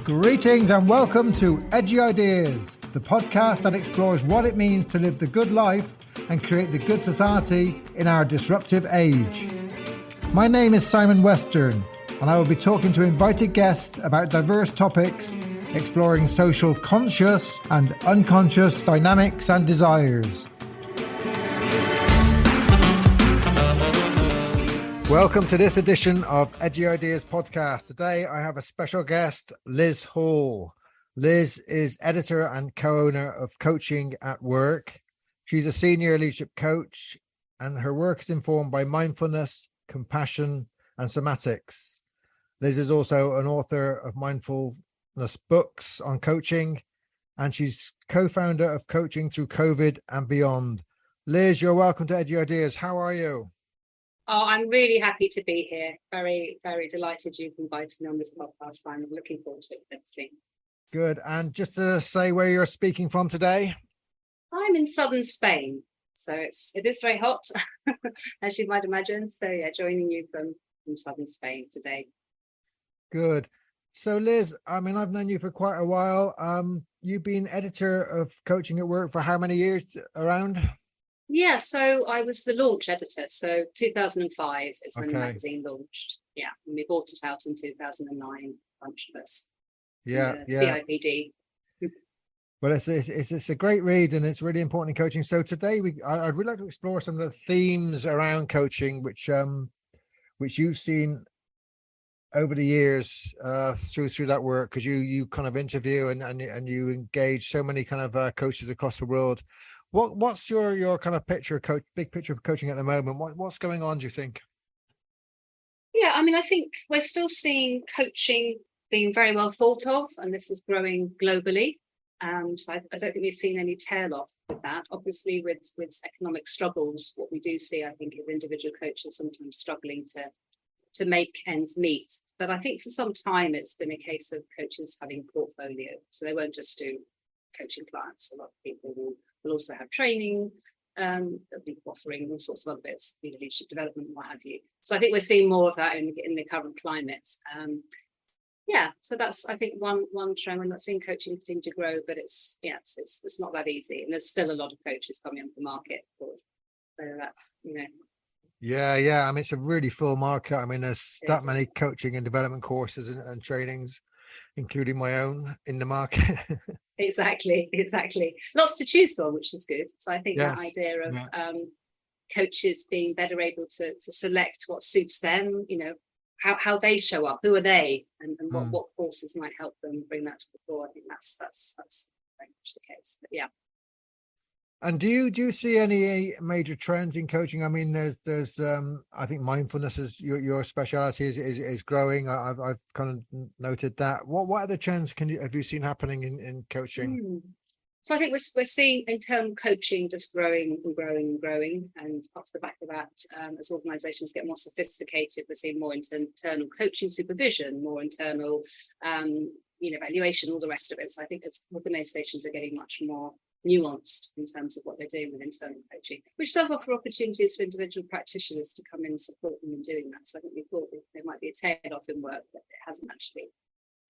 Greetings and welcome to Edgy Ideas, the podcast that explores what it means to live the good life and create the good society in our disruptive age. My name is Simon Western, and I will be talking to invited guests about diverse topics, exploring social conscious and unconscious dynamics and desires. Welcome to this edition of Edgy Ideas podcast. Today I have a special guest, Liz Hall. Liz is editor and co-owner of Coaching at Work. She's a senior leadership coach, and her work is informed by mindfulness, compassion, and somatics. Liz is also an author of mindfulness books on coaching, and she's co-founder of Coaching Through COVID and Beyond. Liz, you're welcome to Edgy Ideas. How are you? Oh, I'm really happy to be here. Very, very delighted you've invited me on this podcast. I'm looking forward to it. Let's see. Good. And just to say where you're speaking from today? I'm in southern Spain, so it is very hot, as you might imagine. So yeah, joining you from southern Spain today. Good. So Liz, I mean, I've known you for quite a while. You've been editor of Coaching at Work for how many years around? Yeah, so I was the launch editor. So 2005 is when the magazine launched. Yeah, and we bought it out in 2009, a bunch of us. Yeah. CIPD. Well, it's a great read, and it's really important in coaching. So today I'd really like to explore some of the themes around coaching, which you've seen over the years through that work, because you kind of interview and you engage so many kind of coaches across the world. What's your kind of big picture of coaching at the moment? What's going on, do you think? Yeah, I mean, I think we're still seeing coaching being very well thought of, and this is growing globally. So I don't think we've seen any tail off with that. Obviously, with economic struggles, what we do see, I think, is individual coaches sometimes struggling to make ends meet. But I think for some time it's been a case of coaches having a portfolio, so they won't just do coaching clients. A lot of people will also have training. They'll be offering all sorts of other bits, leadership development, what have you. So I think we're seeing more of that in the current climate. So that's, I think, one trend. We're not seeing coaching continue to grow, but it's not that easy, and there's still a lot of coaches coming onto the market. So that's Yeah. I mean, it's a really full market. I mean, there's that many coaching and development courses and trainings, including my own, in the market. Exactly. Lots to choose from, which is good. So I think that idea of coaches being better able to select what suits them, how they show up, who are they, and what courses might help them bring that to the fore. I think that's very much the case. But yeah. And do you see any major trends in coaching? I mean, there's I think mindfulness is your specialty is growing. I've kind of noted that. What other trends have you seen happening in coaching? So I think we're seeing internal coaching just growing and growing and growing, and off the back of that, as organisations get more sophisticated, we're seeing more internal coaching supervision, more internal evaluation, all the rest of it. So I think as organisations are getting much more nuanced in terms of what they're doing with internal coaching, which does offer opportunities for individual practitioners to come in and support them in doing that. So I think we thought there might be a tail off in work, but it hasn't actually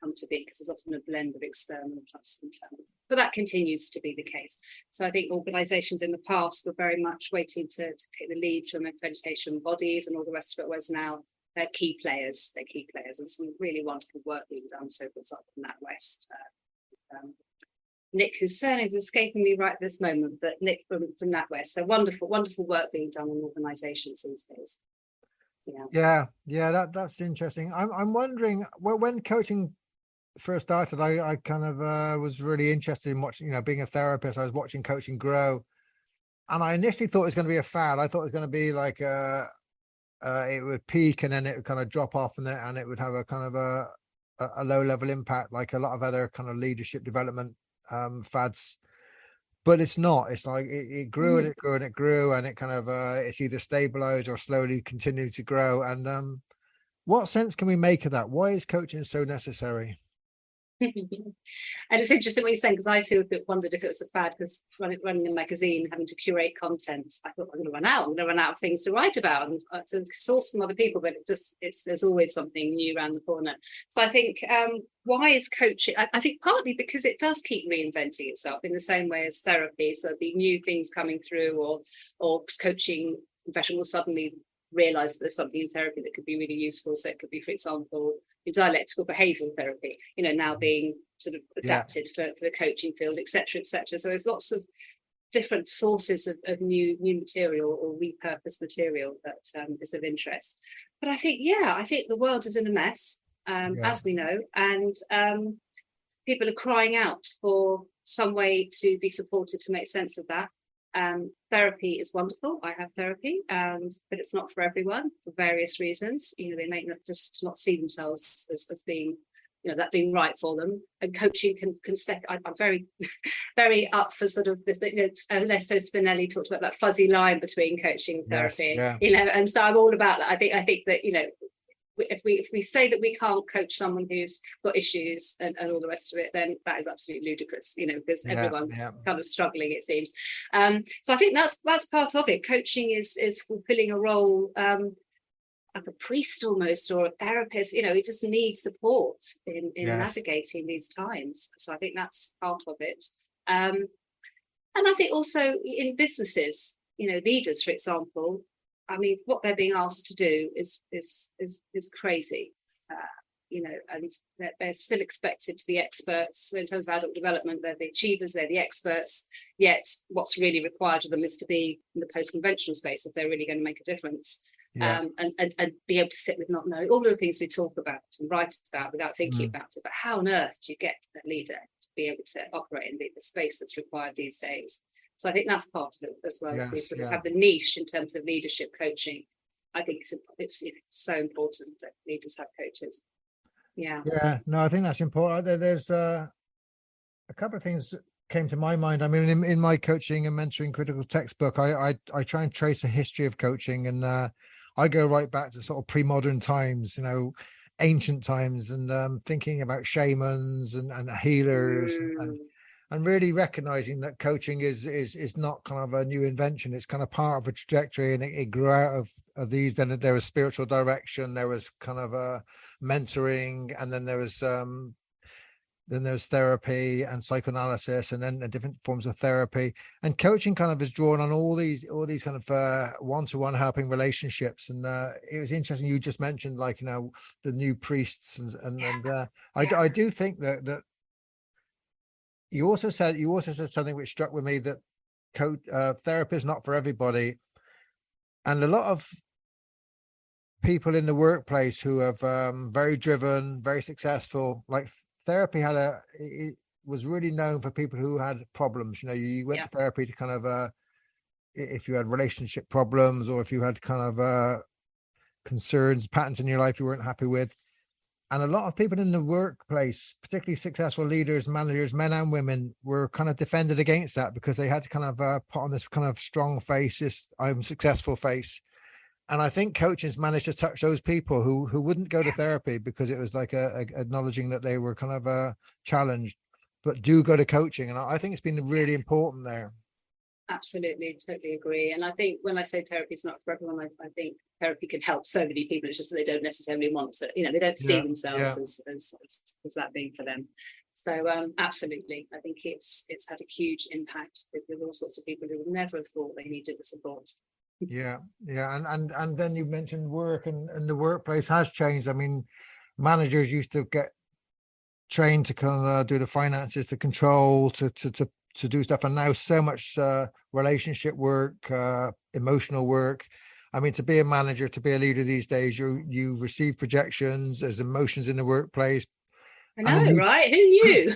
come to be, because there's often a blend of external plus internal. But that continues to be the case. So I think organisations in the past were very much waiting to take the lead from accreditation bodies and all the rest of it, whereas now they're key players, and some really wonderful work being done. So for example, from NatWest, Nick, whose surname is escaping me right this moment, but Nick from NatWest. So wonderful work being done in organisations these days. Yeah, that's interesting. I'm wondering, when coaching first started, I kind of was really interested in watching, being a therapist. I was watching coaching grow, and I initially thought it was going to be a fad. I thought it was going to be like it would peak and then it would kind of drop off, and it would have a kind of a low level impact, like a lot of other kind of leadership development fads. But it's not. It's like it grew and it grew and it grew, and it kind of it's either stabilized or slowly continued to grow. And what sense can we make of that? Why is coaching so necessary? And it's interesting what you're saying, because I too wondered if it was a fad, because running a magazine, having to curate content, I thought, I'm going to run out of things to write about and to source from other people, but there's always something new around the corner. So I think, why is coaching? I think partly because it does keep reinventing itself in the same way as therapy. So there'll be new things coming through, or coaching professionals suddenly realize that there's something in therapy that could be really useful. So it could be, for example, dialectical behavioural therapy, now being sort of adapted for the coaching field, etc., etc. So there's lots of different sources of new material or repurposed material that is of interest. But I think the world is in a mess, as we know, and people are crying out for some way to be supported to make sense of that. Therapy is wonderful. I have therapy, but it's not for everyone for various reasons. They may not see themselves as being, that being right for them. And coaching can step. I'm very, very up for sort of this. Ernesto Spinelli talked about that fuzzy line between coaching and therapy. Yes, yeah. And so I'm all about that. I think that if we say that we can't coach someone who's got issues and all the rest of it, then that is absolutely ludicrous, because everyone's kind of struggling, it seems. So I think that's part of it. Coaching is fulfilling a role like a priest almost, or a therapist. We just need support in navigating these times. So I think that's part of it. And I think also in businesses, leaders, for example, I mean, what they're being asked to do is crazy, and they're still expected to be experts. So in terms of adult development, they're the achievers, they're the experts. Yet what's really required of them is to be in the post-conventional space if they're really going to make a difference. And be able to sit with not knowing all of the things we talk about and write about without thinking about it. But how on earth do you get a leader to be able to operate in the space that's required these days? So I think that's part of it as well. Yes, we sort of have the niche in terms of leadership coaching. I think it's so important that leaders have coaches. Yeah. No, I think that's important. There's a couple of things that came to my mind. I mean, in my coaching and mentoring critical textbook, I try and trace a history of coaching, and I go right back to sort of pre-modern times, ancient times, and thinking about shamans and healers and really recognizing that coaching is not kind of a new invention. It's kind of part of a trajectory, and it grew out of these. Then there was spiritual direction, there was kind of a mentoring, and then there was therapy and psychoanalysis, and then different forms of therapy. And coaching kind of is drawn on all these kind of one-to-one helping relationships. And it was interesting you just mentioned, like, the new priests, I do think that you also said something which struck with me, that therapy is not for everybody. And a lot of people in the workplace who have very driven, very successful, like therapy it was really known for people who had problems. You went to therapy to kind of if you had relationship problems, or if you had kind of concerns, patterns in your life you weren't happy with. And a lot of people in the workplace, particularly successful leaders, managers, men and women, were kind of defended against that, because they had to kind of put on this kind of strong face, this I'm successful face. And I think coaches managed to touch those people who wouldn't go to therapy, because it was like acknowledging that they were kind of challenged, but do go to coaching. And I think it's been really important there. Absolutely, totally agree. And I think when I say therapy is not for everyone, I think therapy can help so many people. It's just that they don't necessarily want to, they don't see themselves as that being for them. So absolutely, I think it's had a huge impact with all sorts of people who would never have thought they needed the support. And then you mentioned work, and the workplace has changed. I mean, managers used to get trained to kind of do the finances, to control, to do stuff, and now so much relationship work, emotional work. I mean, to be a manager, to be a leader these days, you receive projections, there's emotions in the workplace. I know, right? Who knew?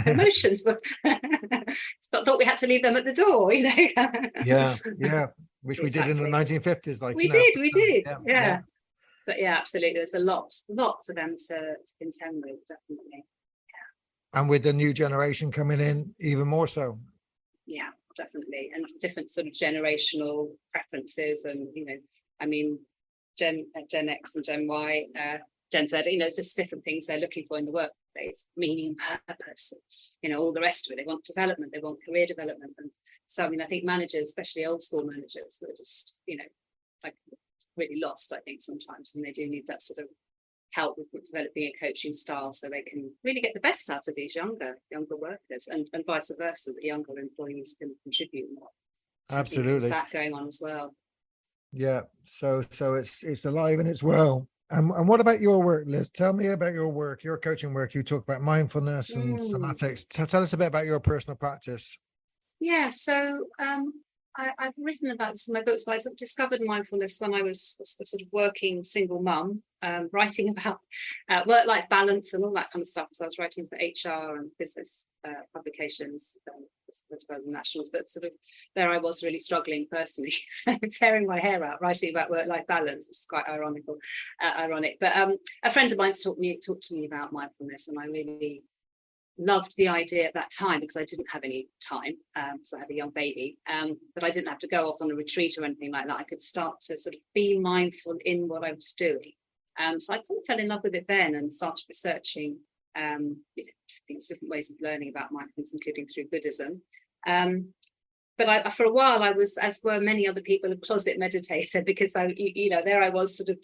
Emotions, but thought we had to leave them at the door, Which we did in the 1950s. Like we did. Yeah. But absolutely, there's a lot for them to contend with, definitely. And with the new generation coming in, even more so. Yeah, definitely. And different sort of generational preferences, and I mean, Gen X and Gen Y, Gen Z, just different things they're looking for in the workplace. place, meaning, purpose, all the rest of it. They want development, they want career development. And so, I mean, I think managers, especially old school managers, that are just, like really lost, I think, sometimes, and they do need that sort of help with developing a coaching style so they can really get the best out of these younger workers, and vice versa, that younger employees can contribute more. So Absolutely. I think it's that going on as well. Yeah. So it's alive and it's well. And what about your work, Liz? Tell me about your work, your coaching work. You talk about mindfulness and somatics. Tell us a bit about your personal practice. Yeah, so I've written about this in my books, but I discovered mindfulness when I was a sort of working single mum, writing about work-life balance and all that kind of stuff. So I was writing for HR and business publications, as well as nationals, but sort of there I was really struggling personally, tearing my hair out, writing about work-life balance, which is quite ironic. But a friend of mine talked to me about mindfulness, and I really loved the idea at that time, because I didn't have any time, so I had a young baby, but I didn't have to go off on a retreat or anything like that. I could start to sort of be mindful in what I was doing. So I kind of fell in love with it then and started researching different ways of learning about mindfulness, including through Buddhism. But for a while, I was, as were many other people, a closet meditator, because there I was sort of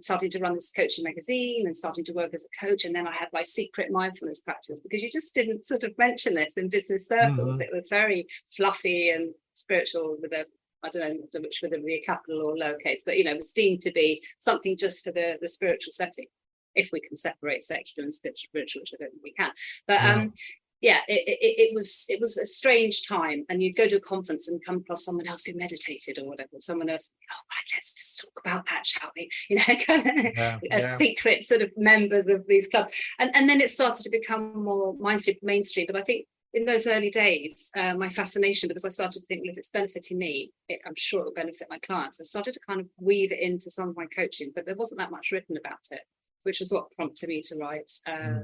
starting to run this coaching magazine and starting to work as a coach. And then I had my secret mindfulness practice, because you just didn't sort of mention this in business circles. It was very fluffy and spiritual with I don't know which, whether it be a capital or lowercase, but, it was deemed to be something just for the spiritual setting, if we can separate secular and spiritual, which I don't think we can. But it was a strange time, and you'd go to a conference and come across someone else who meditated or whatever, someone else, right, let's just talk about that, shall we? Secret sort of members of these clubs, and then it started to become more mainstream. But I think in those early days, my fascination, because I started to think, well, if it's benefiting me, I'm sure it will benefit my clients. I started to kind of weave it into some of my coaching, but there wasn't that much written about it, which was what prompted me to write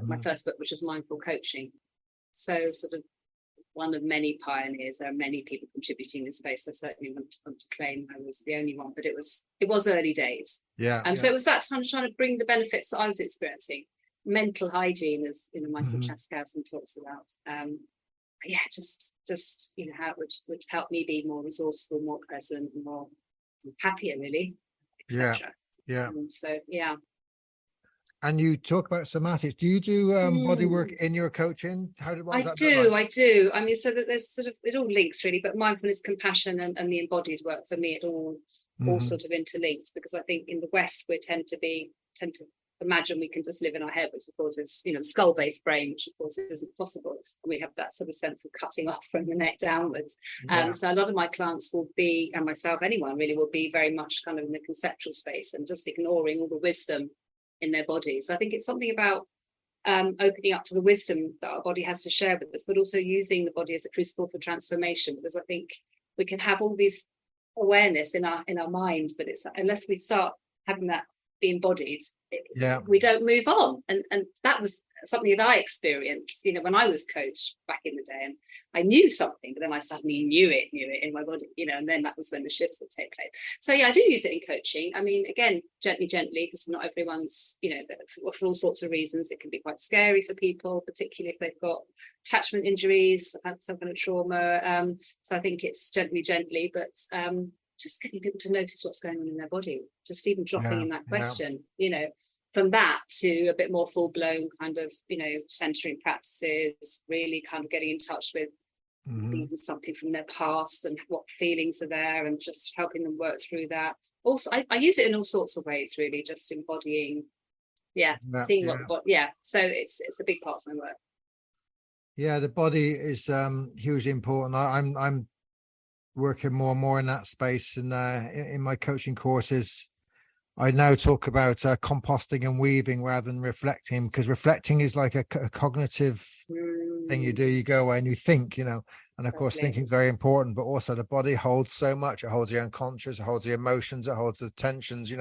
my first book, which was Mindful Coaching. So sort of one of many pioneers. There are many people contributing in this space. I certainly want to claim I was the only one, but it was early days. So it was that time trying to bring the benefits that I was experiencing. Mental hygiene, as Michael Chaskowski talks about. Just how it would help me be more resourceful, more present, more happier, really, etc. And you talk about somatics. Do you do body work in your coaching? I do. I mean, so that there's sort of, it all links really, but mindfulness, compassion, and the embodied work, for me, it all sort of interlinks, because I think in the West we tend to imagine we can just live in our head, which of course is, the skull-based brain, which of course isn't possible. And we have that sort of sense of cutting off from the neck downwards. So a lot of my clients will be, and myself, anyone really, will be very much kind of in the conceptual space and just ignoring all the wisdom in their bodies. So I think it's something about opening up to the wisdom that our body has to share with us, but also using the body as a crucible for transformation, because I think we can have all this awareness in our mind, but it's unless we start having that be embodied, we don't move on. And that was something that I experienced, when I was coached back in the day, and I knew something, but then I suddenly knew it in my body, and then that was when the shifts would take place. So I do use it in coaching. I mean, again, gently, because not everyone's, for all sorts of reasons, it can be quite scary for people, particularly if they've got attachment injuries, some kind of trauma. So I think it's gently, but just getting people to notice what's going on in their body, just even dropping in that question, from that to a bit more full-blown kind of, centering practices, really kind of getting in touch with even something from their past and what feelings are there, and just helping them work through that. Also, I use it in all sorts of ways, really, just embodying, seeing what so it's a big part of my work. Yeah, the body is hugely important. I'm working more and more in that space, and in my coaching courses I now talk about composting and weaving rather than reflecting, because reflecting is like a cognitive thing you do. You go away and you think, and of course thinking is very important, but also the body holds so much. It holds the unconscious, it holds the emotions, it holds the tensions,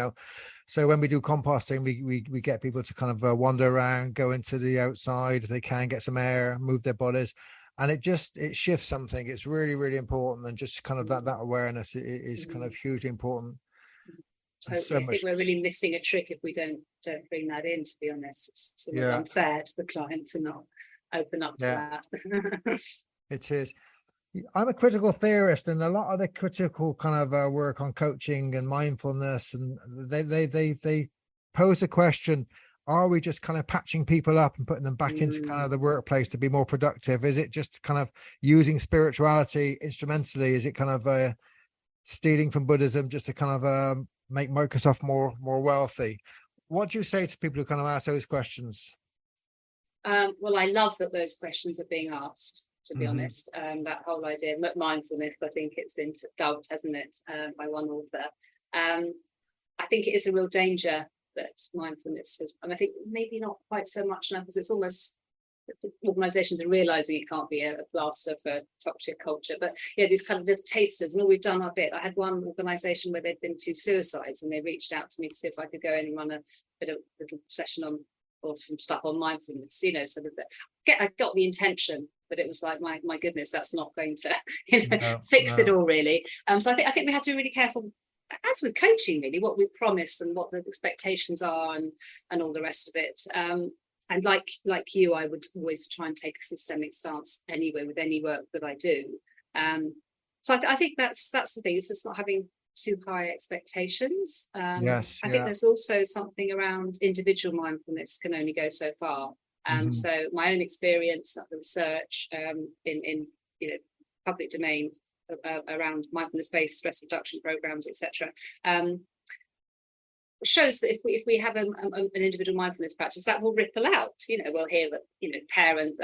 so when we do composting, we get people to kind of wander around, go into the outside if they can, get some air, move their bodies, and it shifts something. It's really, really important, and just kind of that awareness is kind of hugely important. Totally. I think we're really missing a trick if we don't don't bring that in, to be honest. It's almost Yeah. unfair to the client to not open up to that. It is. I'm a critical theorist, and a lot of the critical kind of work on coaching and mindfulness, and they pose a question: are we just kind of patching people up and putting them back into kind of the workplace to be more productive? Is it just kind of using spirituality instrumentally? Is it kind of stealing from Buddhism just to kind of make Microsoft more wealthy? What do you say to people who kind of ask those questions? Well, I love that those questions are being asked, to be honest. That whole idea, mindfulness, I think it's been dubbed, hasn't it, by one author. I think it is a real danger that mindfulness is, and I think maybe not quite so much now, because it's almost, organizations are realizing it can't be a plaster for toxic culture, but yeah, these kind of little tasters, and all we've done our bit. I had one organization where there'd been 2 suicides, and they reached out to me to see if I could go in and run a little session on, or some stuff on mindfulness, you know, so that I got the intention, but it was like, my goodness, that's not going to fix it all, really. So I think we have to be really careful, as with coaching, really, what we promise and what the expectations are, and all the rest of it. And like you, I would always try and take a systemic stance anyway with any work that I do. So I think that's the thing. It's just not having too high expectations. Yes. I think there's also something around individual mindfulness can only go so far. So my own experience, the research in public domain around mindfulness-based stress reduction programs, etc., shows that if we have an individual mindfulness practice, that will ripple out. We'll hear that parents,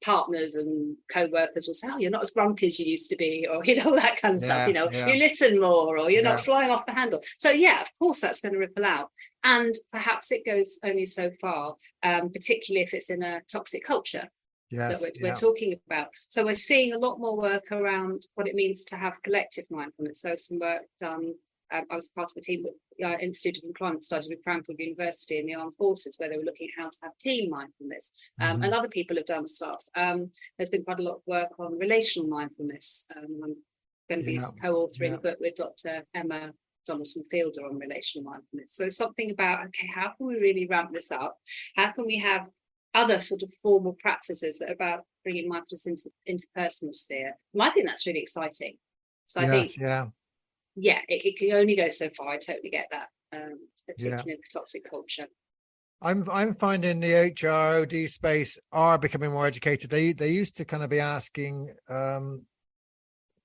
partners and co-workers will say, oh, you're not as grumpy as you used to be, or all that kind of stuff. You listen more, or you're not flying off the handle. So yeah, of course that's going to ripple out, and perhaps it goes only so far, particularly if it's in a toxic culture that we're talking about. So we're seeing a lot more work around what it means to have collective mindfulness. So some work done. I was part of a team with Institute of Employment Studies with Cranfield University in the Armed Forces, where they were looking at how to have team mindfulness. And other people have done stuff. There's been quite a lot of work on relational mindfulness. I'm going to be co-authoring a book with Dr. Emma Donaldson-Fielder on relational mindfulness. So it's something about, okay, how can we really ramp this up? How can we have other sort of formal practices that are about bringing mindfulness into personal sphere? And I think that's really exciting. So I think it can only go so far. I totally get that, particularly in the toxic culture. I'm finding the HROD space are becoming more educated. They used to kind of be asking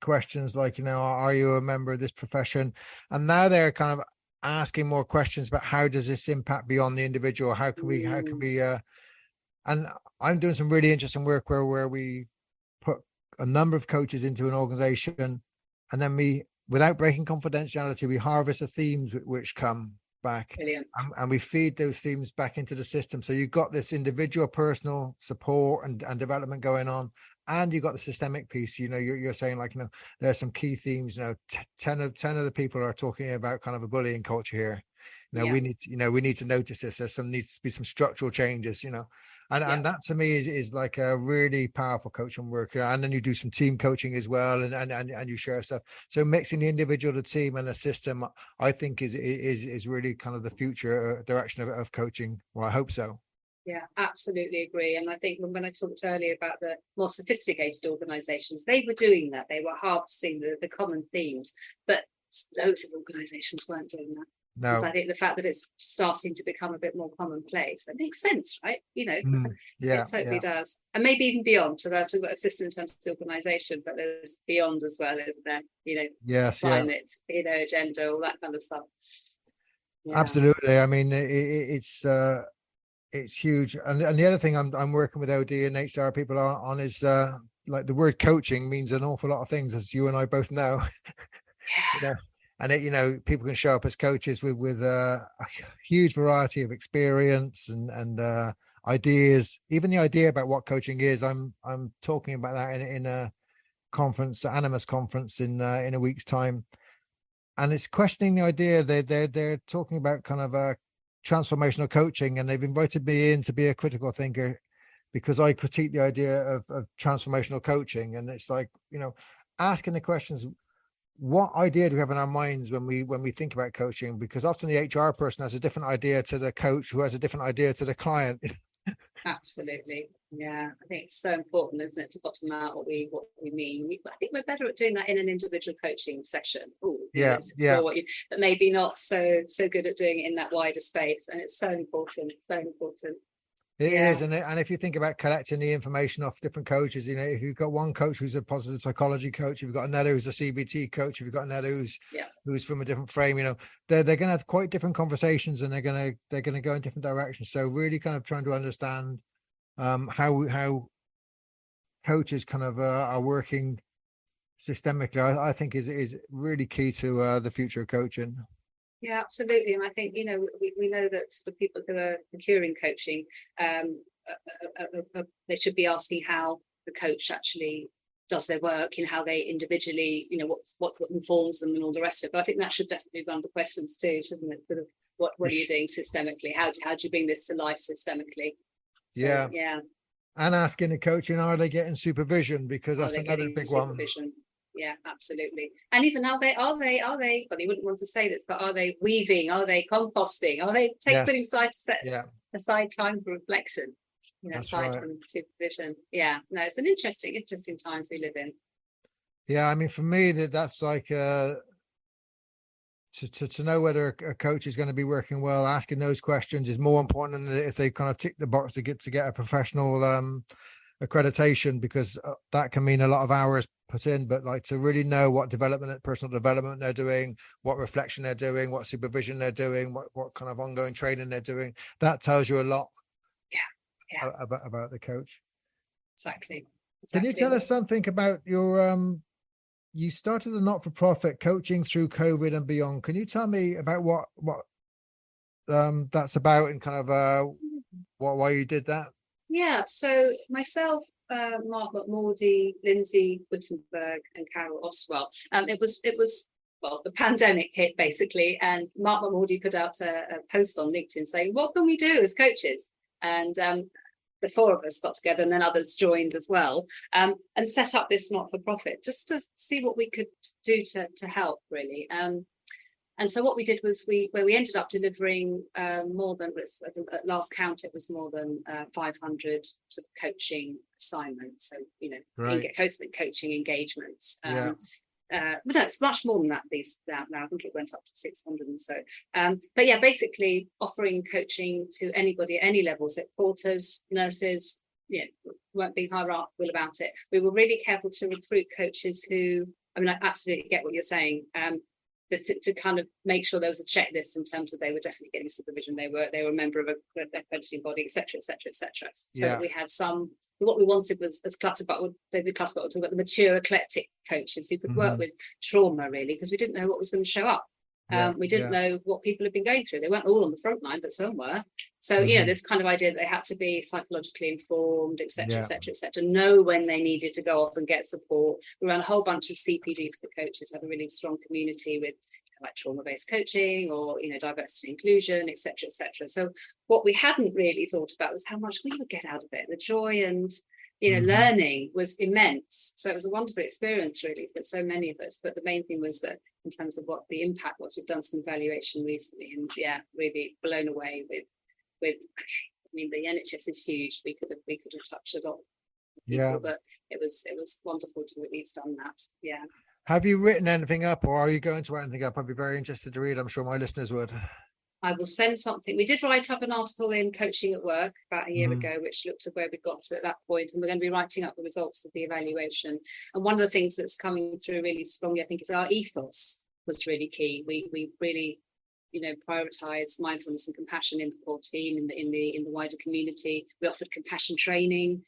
questions like, are you a member of this profession? And now they're kind of asking more questions about how does this impact beyond the individual? How can we and I'm doing some really interesting work where we put a number of coaches into an organization, and then we, without breaking confidentiality, we harvest the themes which come back, and we feed those themes back into the system. So you've got this individual personal support and development going on, and you've got the systemic piece. You're saying, like, there's some key themes. 10 of the people are talking about kind of a bullying culture here. We need to notice this. Needs to be some structural changes, and that to me is like a really powerful coaching work. And then you do some team coaching as well, and you share stuff. So mixing the individual, the team, and the system, I think is really kind of the future direction of coaching. Well, I hope so. Yeah, absolutely agree. And I think when I talked earlier about the more sophisticated organizations, they were doing that. They were harvesting the common themes, but loads of organizations weren't doing that. No. So I think the fact that it's starting to become a bit more commonplace, that makes sense, right? It totally does. And maybe even beyond. So that's got a system in terms of the organisation, but there's beyond as well, isn't there? Climate, agenda, all that kind of stuff. Yeah. Absolutely. I mean, it's huge. And the other thing I'm working with OD and HR people on is like the word coaching means an awful lot of things, as you and I both know. And people can show up as coaches with a huge variety of experience and ideas. Even the idea about what coaching is, I'm talking about that in a conference, Animus conference in a week's time, and it's questioning the idea. They're talking about kind of a transformational coaching, and they've invited me in to be a critical thinker because I critique the idea of transformational coaching. And it's like, asking the questions, what idea do we have in our minds when we think about coaching? Because often the HR person has a different idea to the coach, who has a different idea to the client. Absolutely. Yeah, I think it's so important, isn't it, to bottom out what we mean. I think we're better at doing that in an individual coaching session. Oh, Yeah, let's yeah. explore what you, but maybe not so good at doing it in that wider space. And it's so important, so important. It Yeah, is, and if you think about collecting the information off different coaches, you know, if you've got one coach who's a positive psychology coach, if you've got another who's a CBT coach, if you've got another who's from a different frame, you know, they're going to have quite different conversations, and they're going to go in different directions. So really, kind of trying to understand how coaches kind of are working systemically, I think is really key to the future of coaching. yeah, absolutely. And I think, you know, we know that the people who are procuring coaching, they should be asking how the coach actually does their work, you know, how they individually, you know, what informs them and all the rest of it. But I think that should definitely be one of the questions too, shouldn't it? Sort of what are you doing systemically? How do you bring this to life systemically? So, Yeah. And asking the coaching, are they getting supervision? Because are that's they another getting big one. supervision? Yeah, absolutely. And even are they, well, you wouldn't want to say this, but are they weaving? Are they composting? Are they putting aside time for reflection? You know, That's aside right. from supervision. Yeah, no, it's an interesting times we live in. Yeah, I mean, for me, that's like to know whether a coach is going to be working well, asking those questions is more important than if they kind of tick the box to get a professional accreditation, because that can mean a lot of hours put in. But like, to really know what personal development they're doing, what reflection they're doing, what supervision they're doing, what kind of ongoing training they're doing, that tells you a lot about the coach. Exactly. Can you tell us something about your you started a not-for-profit coaching through COVID and beyond? Can you tell me about what that's about, and kind of why you did that? Yeah, so myself, Mark McMordy, Lindsay Wittenberg, and Carol Oswell. It was well, the pandemic hit basically, and Mark McMordy put out a post on LinkedIn saying, "What can we do as coaches?" And the four of us got together, and then others joined as well, and set up this not-for-profit just to see what we could do to help, really. And so what we did was we ended up delivering more than, at last count, it was more than 500 sort of coaching assignments. So, you know, coaching engagements. But no, it's much more than that now. I think it went up to 600 and so. But yeah, basically offering coaching to anybody at any level. So porters, nurses, you know, weren't being hierarchical about it. We were really careful to recruit coaches who, I mean, I absolutely get what you're saying. But to kind of make sure there was a checklist in terms of they were definitely getting supervision, they were a member of a accrediting body, etc., etc., etc. So that we had some. What we wanted was, as Clutterbot would talk about, the mature eclectic coaches who could work with trauma, really, because we didn't know what was going to show up. We didn't know what people had been going through. They weren't all on the front line, but some were. So, you know, this kind of idea that they had to be psychologically informed, etc., etc., etc., know when they needed to go off and get support. We ran a whole bunch of CPD for the coaches, have a really strong community with like trauma-based coaching, or, you know, diversity inclusion, etc., etc. So what we hadn't really thought about was how much we would get out of it. The joy and, you know, learning was immense. So it was a wonderful experience, really, for so many of us. But the main thing was that in terms of what the impact was, we've done some evaluation recently, and yeah, really blown away with. I mean, the NHS is huge. We could have touched a lot of people, but it was wonderful to at least done that. Yeah. Have you written anything up, or are you going to write anything up? I'd be very interested to read. I'm sure my listeners would. I will send something. We did write up an article in Coaching at Work about a year ago, which looked at where we got to at that point, and we're going to be writing up the results of the evaluation. And one of the things that's coming through really strongly, I think, is our ethos was really key. We really, you know, prioritize mindfulness and compassion in the core team, in the wider community. We offered compassion training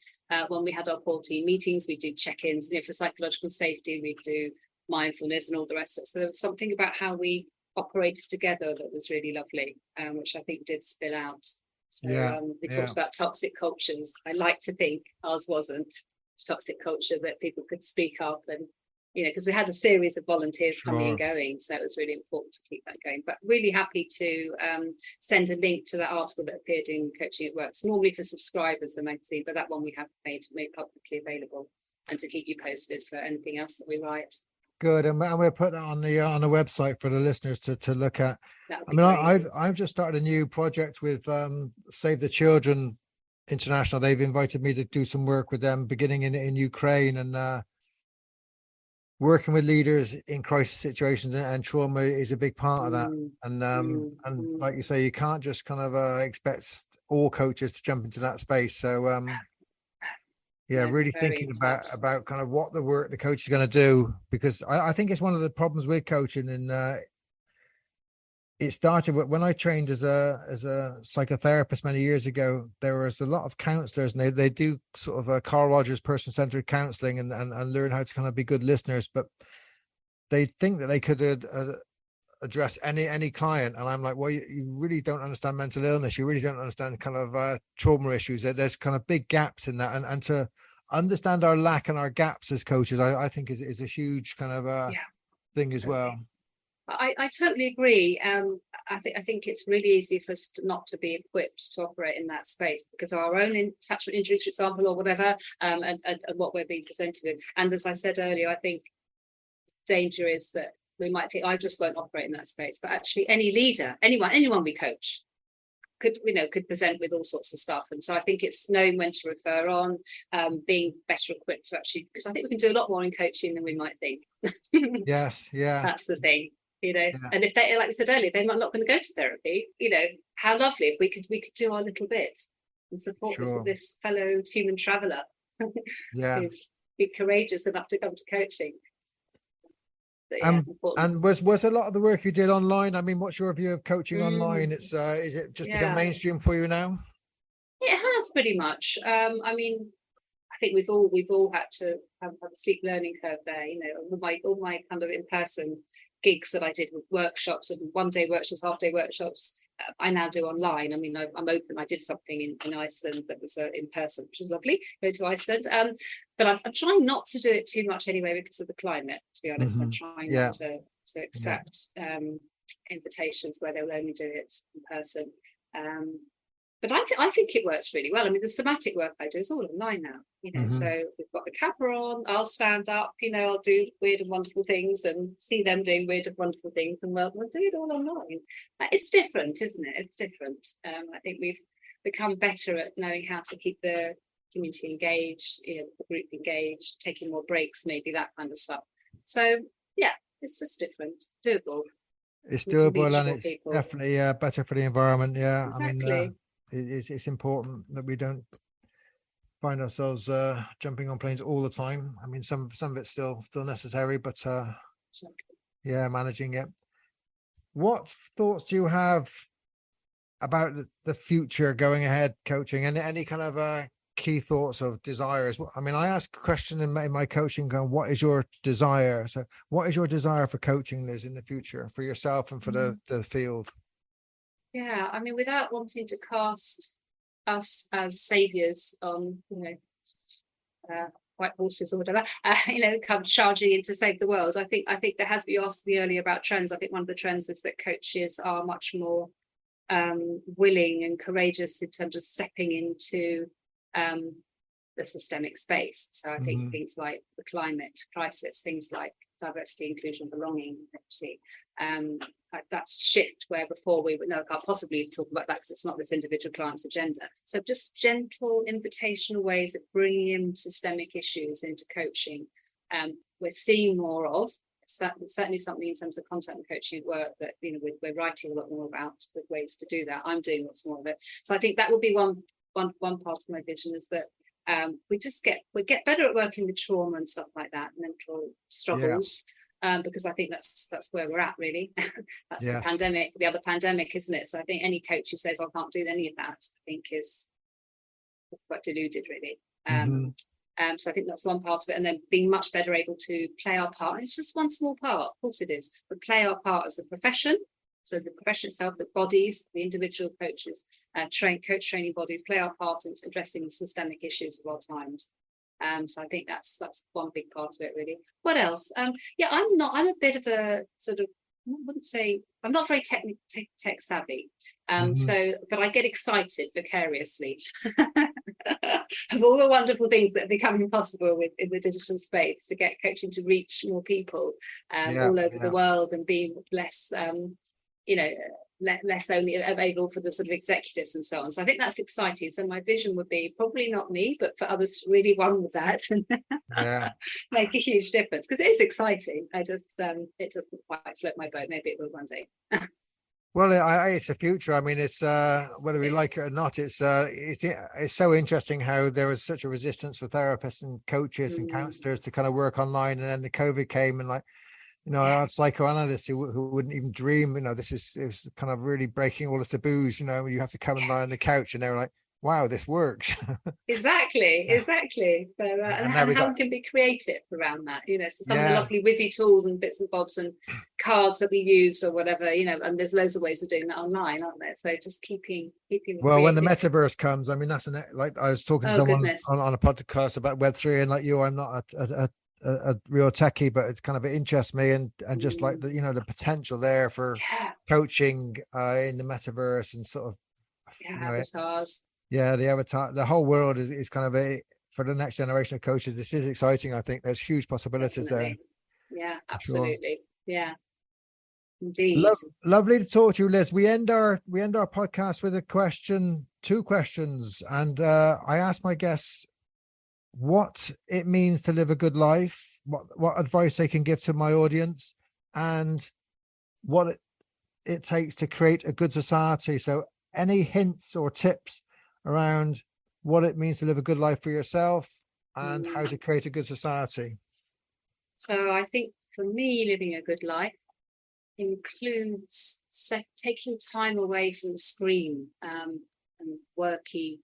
when we had our core team meetings. We did check-ins, you know, for psychological safety. We do mindfulness and all the rest of it. So there was something about how we operated together that was really lovely, which I think did spill out. So we talked about toxic cultures. I like to think ours wasn't toxic culture, that people could speak up, and, you know, because we had a series of volunteers coming and going, so it was really important to keep that going. But really happy to send a link to that article that appeared in Coaching at Work. It's normally for subscribers, the magazine, but that one we have made publicly available, and to keep you posted for anything else that we write. Good, and we'll put that on the website for the listeners to look at. That would I be mean, great. I've just started a new project with Save the Children International. They've invited me to do some work with them, beginning in Ukraine, and working with leaders in crisis situations, and trauma is a big part of that. Mm, And like you say, you can't just kind of expect all coaches to jump into that space. So yeah, no, really very thinking tough. about kind of what the work the coach is going to do, because I think it's one of the problems with coaching. And it started when I trained as a psychotherapist many years ago. There was a lot of counselors, and they do sort of a Carl Rogers person-centered counseling, and learn how to kind of be good listeners, but they think that they could address any client. And I'm like, well, you really don't understand mental illness. You really don't understand kind of trauma issues. There's kind of big gaps in that, and to understand our lack and our gaps as coaches, I think is a huge kind of Yeah, thing as totally. well. I totally agree. I think it's really easy for us not to be equipped to operate in that space because of our own attachment injuries, for example, or whatever, and what we're being presented with. And as I said earlier, I think danger is that we might think I just won't operate in that space, but actually any leader, anyone we coach could present with all sorts of stuff. And so I think it's knowing when to refer on, being better equipped to actually, because I think we can do a lot more in coaching than we might think. Yes, yeah, That's the thing. yeah, And if they, like I said earlier, they're not going to go to therapy, how lovely if we could do our little bit and support sure, this fellow human traveler yeah. who's be courageous enough to come to coaching. But yeah, Um, important. and was a lot of the work you did online? I mean, what's your view of coaching online? It's is it just become Yeah, mainstream for you now? it has pretty much. I mean, I think we've all had to have a steep learning curve there. All my kind of in-person gigs that I did with workshops and one-day workshops, half-day workshops, I now do online. I mean, I'm open. I did something in Iceland that was in person, which was lovely. Go to Iceland. But I'm trying not to do it too much anyway because of the climate. To be honest, I'm trying Yeah, not to yeah. accept invitations where they'll only do it in person. But I think it works really well. I mean, the somatic work I do is all online now, so we've got the camera on, I'll stand up, I'll do weird and wonderful things and see them doing weird and wonderful things, and we'll do it all online. It's different, isn't it? It's different. I think we've become better at knowing how to keep the community engaged, the group engaged, taking more breaks, maybe that kind of stuff. So, yeah, it's just different, doable. It's We can doable, reach and more it's people. definitely better for the environment. Yeah, I mean, Exactly. it's important that we don't find ourselves jumping on planes all the time. I mean, some of it's still necessary, but yeah, managing it. What thoughts do you have about the future going ahead, coaching, and any kind of key thoughts of desires? I mean, I ask a question in my coaching, going, what is your desire? So what is your desire for coaching, Liz, in the future, for yourself and for the field? Yeah, I mean, without wanting to cast us as saviors on, white horses or whatever, come charging in to save the world. I think there has been, you asked me earlier about trends. I think one of the trends is that coaches are much more willing and courageous in terms of stepping into the systemic space. So I think things like the climate crisis, things like diversity, inclusion, belonging, equity, that shift where before we would know, can't possibly talk about that because it's not this individual client's agenda. So just gentle invitational ways of bringing in systemic issues into coaching. We're seeing more of. Certainly something in terms of content and coaching work that we're writing a lot more about, with ways to do that. I'm doing lots more of it. So I think that will be one part of my vision, is that we get better at working with trauma and stuff like that, mental struggles, because I think that's where we're at, really. That's the pandemic, the other pandemic, isn't it? So I think any coach who says I can't do any of that, I think is quite deluded, really. So I think that's one part of it, and then being much better able to play our part. And it's just one small part, of course it is, but play our part as a profession. So the profession itself, the bodies, the individual coaches, coach training bodies, play our part in addressing the systemic issues of our times. So I think that's one big part of it, really. What else? I'm a bit of a sort of, I wouldn't say, I'm not very tech savvy. But I get excited vicariously of all the wonderful things that have become possible in the digital space to get coaching to reach more people all over the world and be less, less only available for the sort of executives and so on. So I think that's exciting. So my vision would be probably not me, but for others to really run with that and make a huge difference, because it is exciting. I just it doesn't quite float my boat. Maybe it will one day. Well, it's the future. I mean, it's whether we like it or not, it's so interesting how there was such a resistance for therapists and coaches and counselors to kind of work online, and then the COVID came, and I have psychoanalysts who wouldn't even dream, it was kind of really breaking all the taboos, you have to come and lie on the couch, and they were like, wow, this works. Exactly. So, and how we can be creative around that, so some of the lovely whizzy tools and bits and bobs and cards that we use or whatever, and there's loads of ways of doing that online, aren't there? So just keeping well, when the metaverse comes, I mean, that's like I was talking to someone on a podcast about Web3, and like you, I'm not a real techie, but it kind of interests me, and just like the potential there for coaching in the metaverse and sort of avatars. The avatar, the whole world is kind of for the next generation of coaches. This is exciting. I think there's huge possibilities there. Yeah, absolutely. Sure. Yeah, indeed. Lovely to talk to you, Liz. We end our podcast with two questions, and I ask my guests what it means to live a good life, what advice they can give to my audience, and what it takes to create a good society. So any hints or tips around what it means to live a good life for yourself and how to create a good society? So I think for me, living a good life includes taking time away from the screen and worky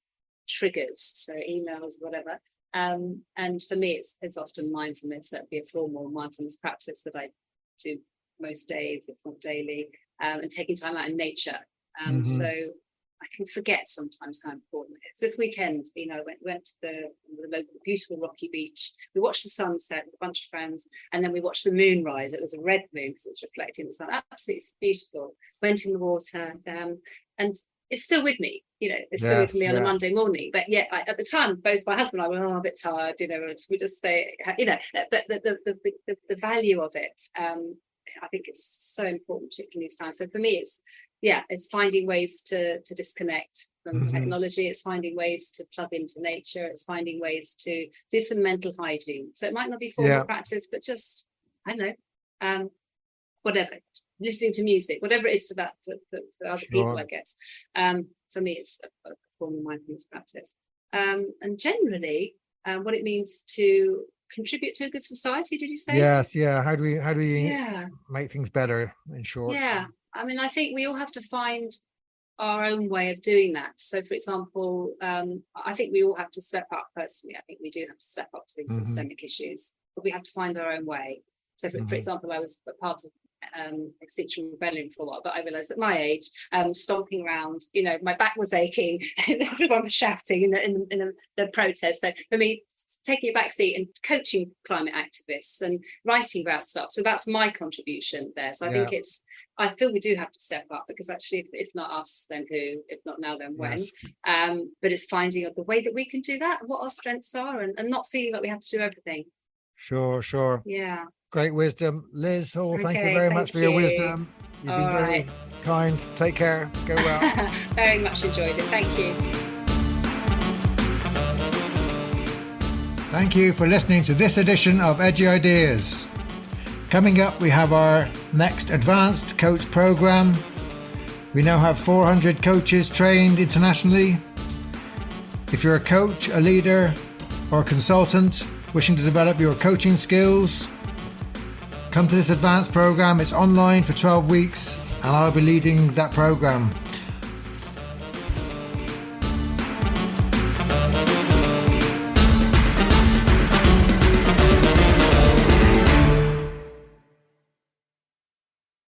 triggers, so emails, whatever. And for me, it's often mindfulness. That'd be a formal mindfulness practice that I do most days, if not daily, and taking time out in nature. So I can forget sometimes how important it is. This weekend, I went to the local beautiful rocky beach. We watched the sunset with a bunch of friends, and then we watched the moon rise. It was a red moon because it's reflecting the sun. Absolutely beautiful. Went in the water, and it's still with me. It's still with me on a Monday morning. But yet, at the time, both my husband and I were a bit tired. We just say, but the value of it. I think it's so important, particularly in these times. So for me, it's finding ways to disconnect from technology. It's finding ways to plug into nature. It's finding ways to do some mental hygiene. So it might not be formal practice, but just, I don't know, whatever, listening to music, whatever it is for other people, I guess. For me, it's a form of mindfulness practice. And generally, what it means to contribute to a good society, did you say? Yes, how do we make things better, in short? I mean, I think we all have to find our own way of doing that. So for example, I think we all have to step up personally. I think we do have to step up to these systemic issues, but we have to find our own way. So for example, I was a part of Extinction Rebellion for a while, but I realized at my age, stomping around, my back was aching and everyone was shouting in the protest. So for me, taking a back seat and coaching climate activists and writing about stuff, so that's my contribution there. So I think I feel we do have to step up, because actually if not us, then who? If not now, then when? But it's finding the way that we can do that, what our strengths are, and not feeling like we have to do everything. Sure. Yeah. Great wisdom. Liz Hall, thank you very much for your wisdom. You've been very kind. Take care. Go well. Very much enjoyed it. Thank you. Thank you for listening to this edition of Edgy Ideas. Coming up, we have our next advanced coach program. We now have 400 coaches trained internationally. If you're a coach, a leader, or a consultant wishing to develop your coaching skills, come to this advanced program. It's online for 12 weeks, and I'll be leading that program.